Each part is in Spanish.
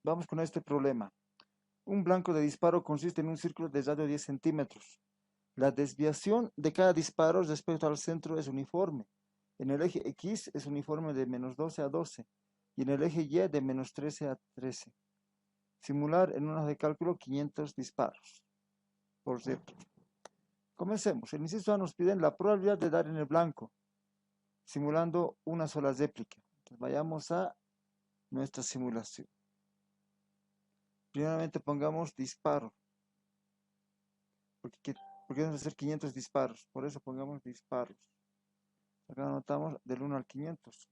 Vamos con este problema. Un blanco de disparo consiste en un círculo de radio 10 centímetros. La desviación de cada disparo respecto al centro es uniforme. En el eje X es uniforme de -12 a 12 y en el eje Y de -13 a 13. Simular en una hoja de cálculo 500 disparos por réplica. Comencemos. El inciso A nos piden la probabilidad de dar en el blanco, simulando una sola réplica. Entonces vayamos a nuestra simulación. Primeramente pongamos disparo, porque vamos a hacer 500 disparos, por eso pongamos disparos. Acá anotamos del 1 al 500.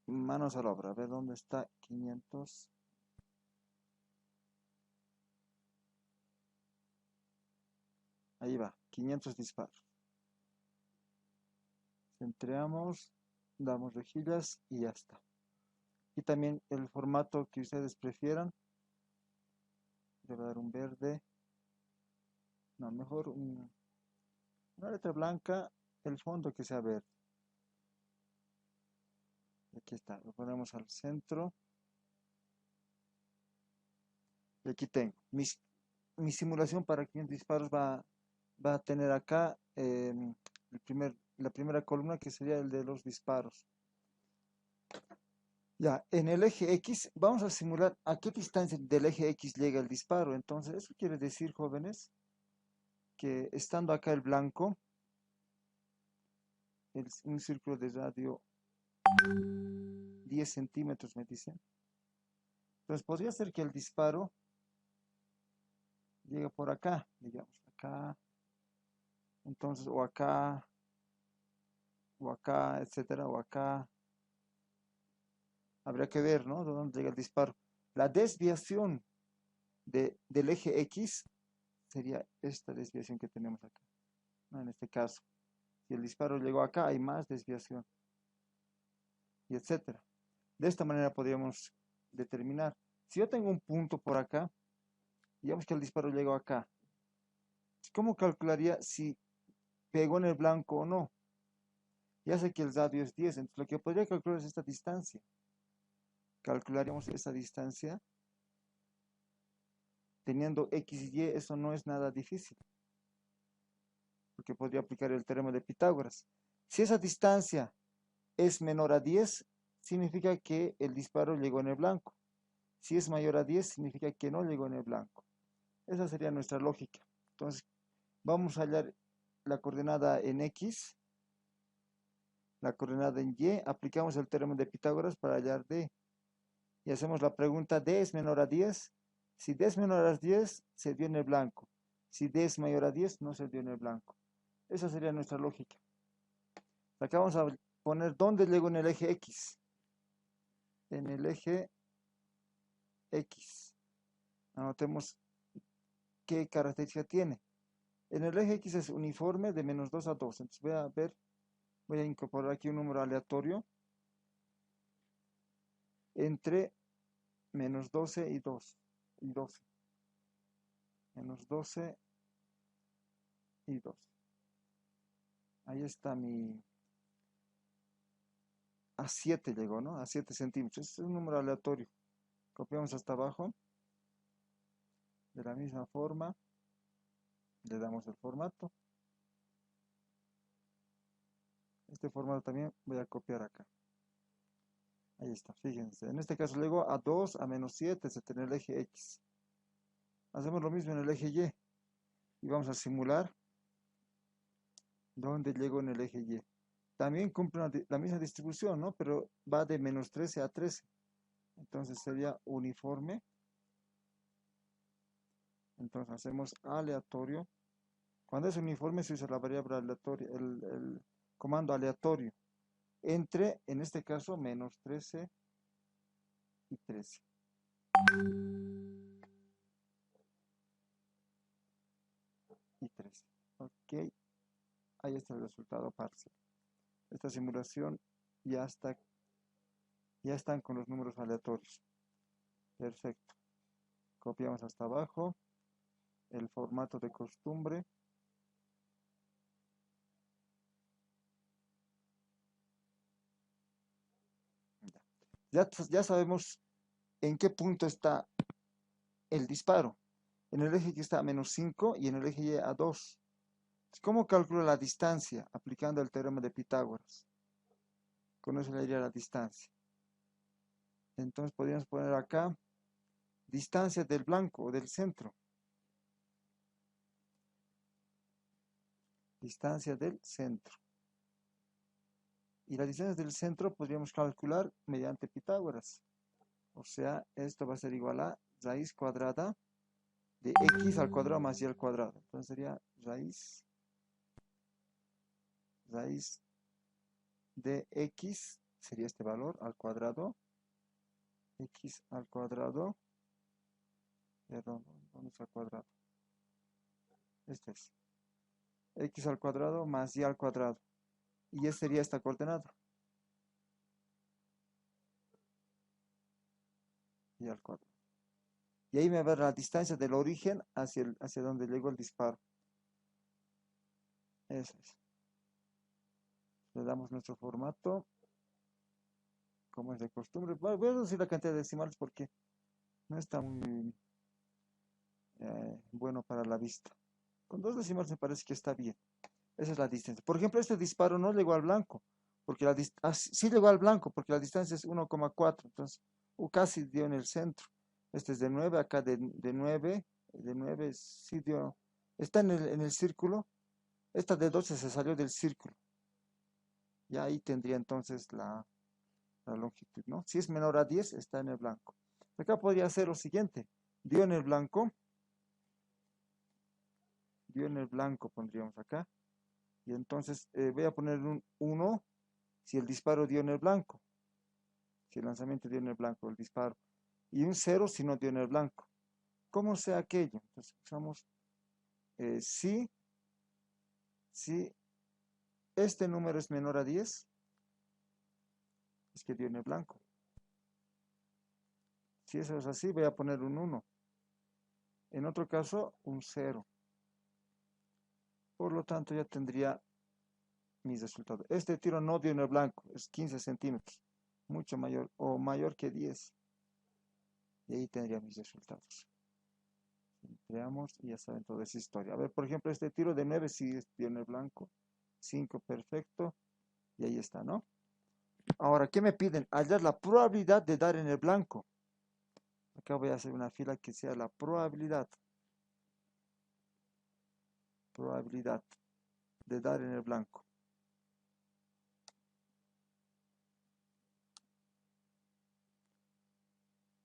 Manos a la obra, a ver dónde está 500. Ahí va, 500 disparos. Centreamos, damos rejillas y ya está. Y también el formato que ustedes prefieran. Le voy a dar un verde. No, mejor una letra blanca, el fondo que sea verde. Aquí está, lo ponemos al centro. Y aquí tengo. Mi simulación para 500 disparos va a tener acá la primera columna que sería el de los disparos. Ya, en el eje X vamos a simular a qué distancia del eje X llega el disparo. Entonces, eso quiere decir, jóvenes, que estando acá el blanco, un círculo de radio 10 centímetros, me dicen. Entonces, podría ser que el disparo llegue por acá, digamos, acá, entonces, o acá, etcétera, o acá. Habría que ver, ¿no? De dónde llega el disparo. La desviación del eje X sería esta desviación que tenemos acá, ¿no? En este caso, si el disparo llegó acá, hay más desviación, y etcétera. De esta manera podríamos determinar. Si yo tengo un punto por acá, digamos que el disparo llegó acá, ¿cómo calcularía si pegó en el blanco o no? Ya sé que el radio es 10, entonces lo que podría calcular es esta distancia. Calcularíamos esa distancia teniendo x y y, eso no es nada difícil, porque podría aplicar el teorema de Pitágoras. Si esa distancia es menor a 10, significa que el disparo llegó en el blanco. Si es mayor a 10, significa que no llegó en el blanco. Esa sería nuestra lógica. Entonces, vamos a hallar la coordenada en X, la coordenada en Y, aplicamos el teorema de Pitágoras para hallar D. Y hacemos la pregunta, ¿D es menor a 10? Si D es menor a 10, se dio en el blanco. Si D es mayor a 10, no se dio en el blanco. Esa sería nuestra lógica. Acá vamos a poner dónde llegó en el eje X. En el eje X. Anotemos qué característica tiene. En el eje X es uniforme de -2 a 2. Entonces voy a incorporar aquí un número aleatorio entre -12 y 2. Y 12. -12 y 2. Ahí está a 7 llegó, ¿no? A 7 centímetros. Es un número aleatorio. Copiamos hasta abajo. De la misma forma, le damos el formato. Este formato también voy a copiar acá. Ahí está, fíjense. En este caso llegó a 2, a -7, etc. En el eje X. Hacemos lo mismo en el eje Y. Y vamos a simular dónde llegó en el eje Y. También cumple la misma distribución, ¿no? Pero va de -13 a 13. Entonces sería uniforme. Entonces hacemos aleatorio. Cuando es uniforme se usa la variable aleatoria, el comando aleatorio. Entre, en este caso, -13 y 13. Y 13. Ok. Ahí está el resultado parcial. Esta simulación ya están con los números aleatorios. Perfecto. Copiamos hasta abajo el formato de costumbre. Ya sabemos en qué punto está el disparo. En el eje X está a -5 y en el eje Y a 2. ¿Cómo calculo la distancia? Aplicando el teorema de Pitágoras. Con eso le diría la distancia. Entonces podríamos poner acá distancia del blanco o del centro. Distancia del centro. Y la distancia del centro podríamos calcular mediante Pitágoras. O sea, esto va a ser igual a raíz cuadrada de x al cuadrado más y al cuadrado. Entonces sería raíz de x, sería este valor, al cuadrado, x al cuadrado, perdón, ¿dónde está el cuadrado? Este es, x al cuadrado más y al cuadrado. Y esta sería esta coordenada. Y al cuadrado. Y ahí me va a ver la distancia del origen hacia donde llegó el disparo. Eso es. Le damos nuestro formato, como es de costumbre. Voy a reducir la cantidad de decimales porque no está muy bueno para la vista. Con 2 decimales me parece que está bien. Esa es la distancia. Por ejemplo, este disparo no llegó al blanco, porque sí llegó al blanco, porque la distancia es 1,4, entonces casi dio en el centro. Este es de 9, acá de 9, de 9 sí dio, está en el círculo. Esta de 12 se salió del círculo. Y ahí tendría entonces la longitud, ¿no? Si es menor a 10, está en el blanco. Acá podría ser lo siguiente. Dio en el blanco, pondríamos acá. Y entonces voy a poner un 1 si el disparo dio en el blanco. Si el lanzamiento dio en el blanco, el disparo. Y un 0 si no dio en el blanco. ¿Cómo sea aquello? Entonces usamos si este número es menor a 10, es que dio en el blanco. Si eso es así, voy a poner un 1. En otro caso, un 0. Por lo tanto, ya tendría mis resultados. Este tiro no dio en el blanco, es 15 centímetros. Mucho mayor o mayor que 10. Y ahí tendría mis resultados. Veamos y ya saben toda esa historia. A ver, por ejemplo, este tiro de 9 sí dio en el blanco. 5, perfecto. Y ahí está, ¿no? Ahora, ¿qué me piden? Hallar la probabilidad de dar en el blanco. Acá voy a hacer una fila que sea la probabilidad. Probabilidad de dar en el blanco.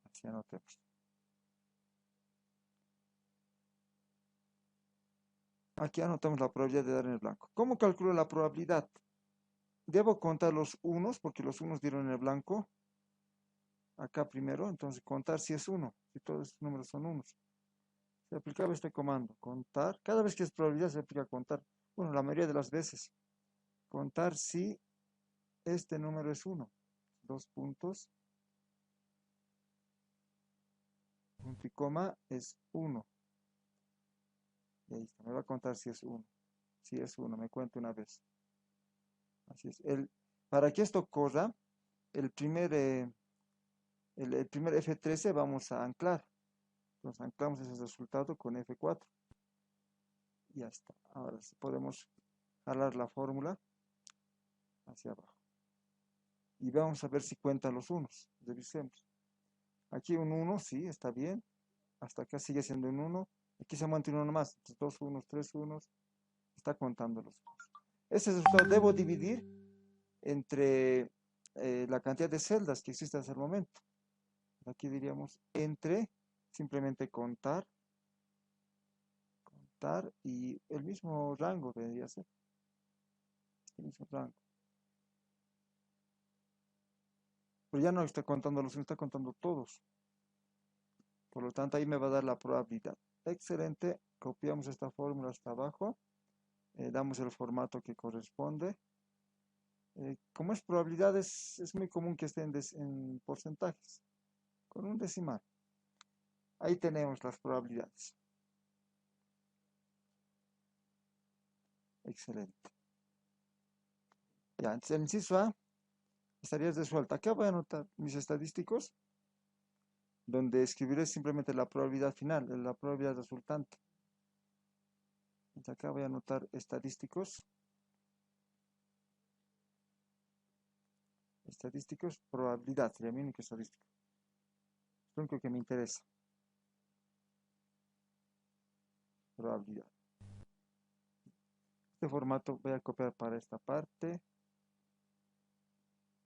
Así anotemos. Aquí anotamos la probabilidad de dar en el blanco. ¿Cómo calculo la probabilidad? Debo contar los unos, porque los unos dieron en el blanco. Acá primero, entonces contar si es 1, si todos estos números son unos. Se aplicaba este comando, contar. Cada vez que es probabilidad se aplica contar. Bueno, la mayoría de las veces. Contar si este número es 1. 2 puntos. Punto y coma es 1. Y ahí está. Me va a contar si es 1. Si es 1, me cuento una vez. Así es. Para que esto corra, el primer F13 vamos a anclar. Entonces anclamos ese resultado con F4. Y ya está. Ahora sí podemos jalar la fórmula hacia abajo. Y vamos a ver si cuenta los unos. Revisemos. Aquí un 1, sí, está bien. Hasta acá sigue siendo un 1. Aquí se mantiene uno más. Entonces, 2 unos, 3 unos. Está contando los unos. Ese resultado debo dividir entre la cantidad de celdas que existe hasta el momento. Aquí diríamos entre, simplemente contar y el mismo rango debería ser. El mismo rango. Pero ya no está contando los unos, está contando todos. Por lo tanto, ahí me va a dar la probabilidad. Excelente. Copiamos esta fórmula hasta abajo. Damos el formato que corresponde. Como es probabilidad, es muy común que estén en porcentajes. Con un decimal. Ahí tenemos las probabilidades. Excelente. Ya, entonces el inciso A estarías resuelta. Acá voy a anotar mis estadísticos, donde escribiré simplemente la probabilidad final, la probabilidad resultante. Entonces acá voy a anotar estadísticos. Estadísticos, probabilidad, sería mi único estadístico. Es lo único que me interesa. Probabilidad. Este formato voy a copiar para esta parte.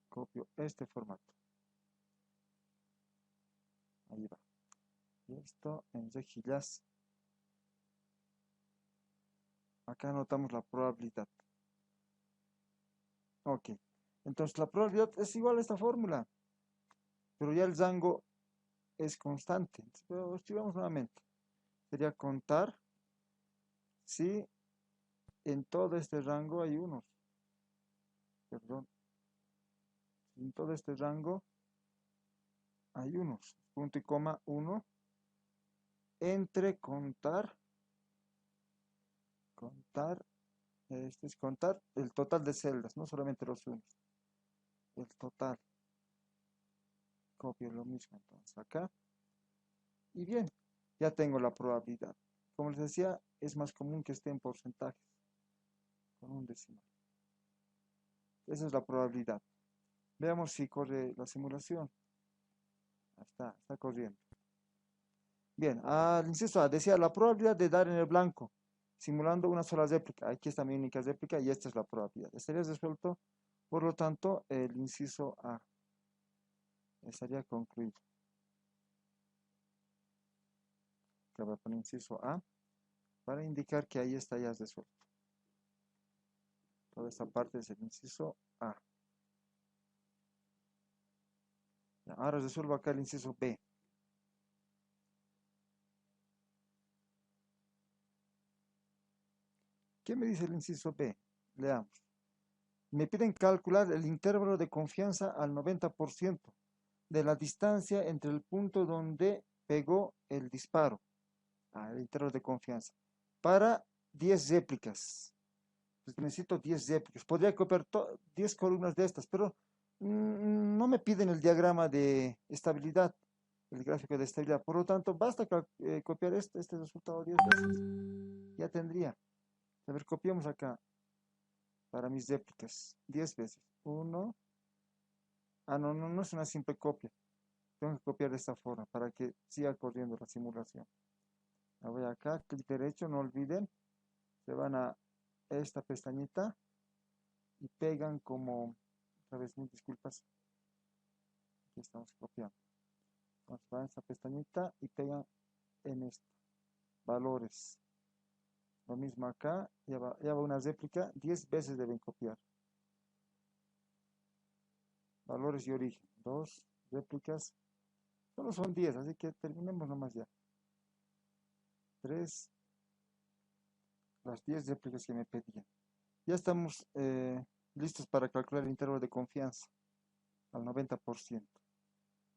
Copio este formato. Ahí va. Y esto en rejillas. Acá anotamos la probabilidad. Ok. Entonces la probabilidad es igual a esta fórmula, pero ya el rango es constante. Pero escribamos nuevamente. Sería contar si en todo este rango hay unos. Perdón. Si en todo este rango hay unos. Punto y coma 1. Entre contar. Este es contar el total de celdas, no solamente los unos. El total. Copio lo mismo entonces acá. Y bien, ya tengo la probabilidad. Como les decía, es más común que esté en porcentajes, con un decimal. Esa es la probabilidad. Veamos si corre la simulación. Ahí está corriendo. Bien, al inciso A decía la probabilidad de dar en el blanco, simulando una sola réplica. Aquí está mi única réplica y esta es la probabilidad. Estaría resuelto, por lo tanto, el inciso A estaría concluido. Que voy a poner inciso A para indicar que ahí está ya resuelto. Toda esta parte es el inciso A. Ahora resuelvo acá el inciso B. ¿Qué me dice el inciso B? Leamos. Me piden calcular el intervalo de confianza al 90% de la distancia entre el punto donde pegó el disparo, el intervalo de confianza, para 10 réplicas. Pues necesito 10 réplicas. Podría copiar 10 columnas de estas, pero no me piden el diagrama de estabilidad, el gráfico de estabilidad. Por lo tanto, basta copiar este resultado 10 veces. Ya tendría. A ver, copiamos acá para mis réplicas 10 veces. 1. No es una simple copia. Tengo que copiar de esta forma para que siga corriendo la simulación. La voy acá, clic derecho, no olviden. Se van a esta pestañita y pegan como, otra vez, mil disculpas. Aquí estamos copiando. Entonces van a esta pestañita y pegan en esto. Valores. Lo mismo acá, ya va una réplica, 10 veces deben copiar. Valores y origen, 2 réplicas. Solo son 10, así que terminemos nomás ya. 3, las 10 réplicas que me pedían. Ya estamos listos para calcular el intervalo de confianza al 90%.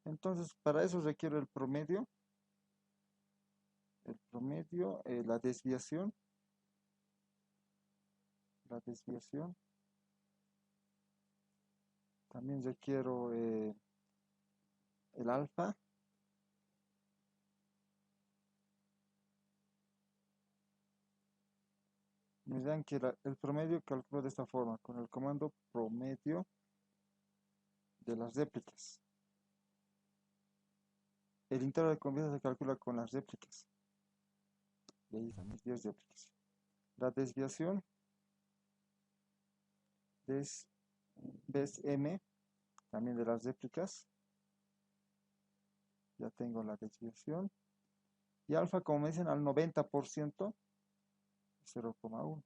Entonces, para eso requiero el promedio, la desviación, también requiero el alfa, me dan que el promedio calculo de esta forma, con el comando promedio de las réplicas. El intervalo de confianza se calcula con las réplicas. Y ahí están mis 10 réplicas. La desviación es M, también de las réplicas. Ya tengo la desviación. Y alfa, como me dicen, al 90%, 0,1.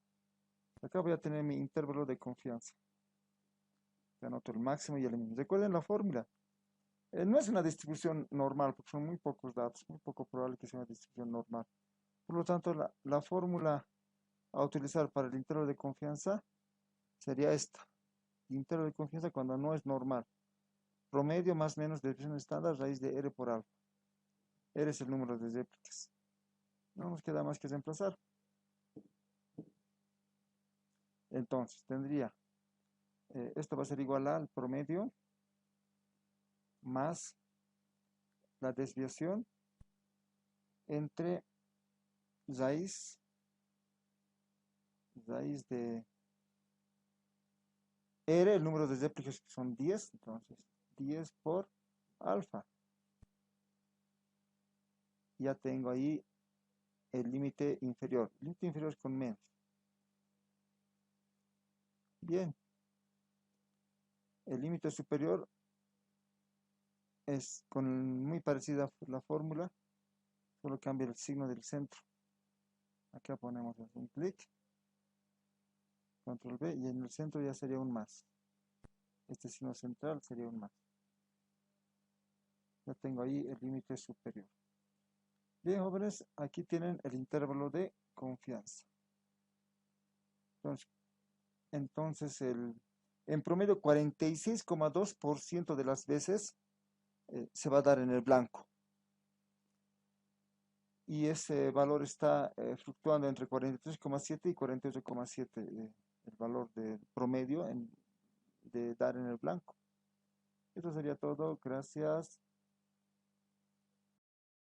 Acá voy a tener mi intervalo de confianza. Anoto el máximo y el mínimo. Recuerden la fórmula. No es una distribución normal, porque son muy pocos datos, muy poco probable que sea una distribución normal. Por lo tanto, la fórmula a utilizar para el intervalo de confianza sería esta. Intervalo de confianza cuando no es normal. Promedio más menos desviación estándar, raíz de R por alfa. R es el número de réplicas. No nos queda más que reemplazar. Entonces, tendría, esto va a ser igual al promedio más la desviación entre raíz de R, el número de réplicas que son 10, entonces 10 por alfa. Ya tengo ahí el límite inferior. El límite inferior es con menos. Bien. El límite superior es muy parecida a la fórmula, solo cambia el signo del centro. Acá ponemos un clic, control B, y en el centro ya sería un más. Este signo central sería un más. Ya tengo ahí el límite superior. Bien, jóvenes, aquí tienen el intervalo de confianza. Entonces en promedio 46,2% de las veces se va a dar en el blanco. Y ese valor está fluctuando entre 43,7 y 48,7, el valor de promedio de dar en el blanco. Eso sería todo. Gracias.